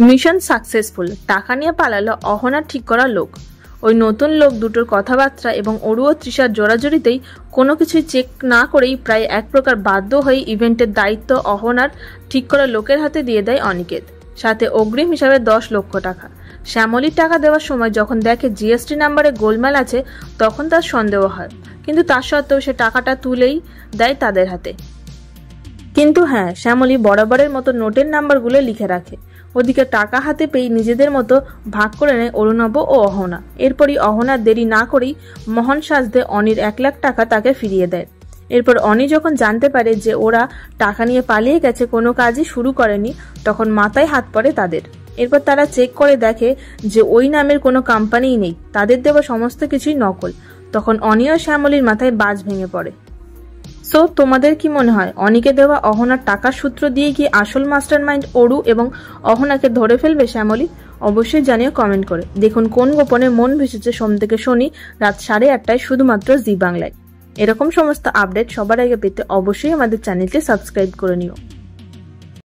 Mission successful. টাকা নিয়ে পালালো অহনার ঠিক করা লোক। ওই নতুন লোক দুটোর কথাবার্তা এবং অরু ও তৃষার জোড়াজড়িতেই কোনো কিছুই চেক না করেই প্রায় এক প্রকার বাধ্য হয়ে ইভেন্টের দায়িত্ব অহনার ঠিক করা লোকের হাতে দিয়ে দেয় অনিকেত, সাথে অগ্রিম হিসাবে 10 লক্ষ টাকা। শ্যামলীর টাকা দেওয়ার সময় যখন দেখে জিএসটি নাম্বারে গোলমাল আছে তখন তার সন্দেহ হয়, কিন্তু তার সত্ত্বেও সে টাকাটা তুলেই দেয় তাদের হাতে। কিন্তু হ্যাঁ, শ্যামলী বরাবরের মতো নোটের নাম্বারগুলো লিখে রাখে। ওদিকে টাকা হাতে পেয়ে নিজেদের মতো ভাগ করে নেয় অরুণব ও অহনা। এরপরই অহনার দেরি না করেই মহান সাজদে অনির 1 লাখ টাকা তাকে ফিরিয়ে দেয়। এরপর অনি যখন জানতে পারে যে ওরা টাকা নিয়ে পালিয়ে গেছে, কোনো কাজই শুরু করেনি, তখন মাথায় হাত পড়ে তাদের। এরপর তারা চেক করে দেখে যে ওই নামের কোনো কোম্পানিই নেই, তাদের দেওয়া সমস্ত কিছুই নকল। তখন অনি ও শ্যামলীর মাথায় বাজ ভেঙে পড়ে। সো তোমাদের কি মনে হয়, অনিকে দেওয়া অহনার টাকার সূত্র দিয়ে কি আসল মাস্টার মাইন্ড অরু এবং অহনাকে ধরে ফেলবে শ্যামলী? অবশ্যই জানিও কমেন্ট করে। দেখুন কোন গোপনে মন ভেসেছে সোম থেকে শনি রাত 8:30টায় শুধুমাত্র জি বাংলায়। এরকম সমস্ত আপডেট সবার আগে পেতে অবশ্যই আমাদের চ্যানেলটি সাবস্ক্রাইব করে নিও।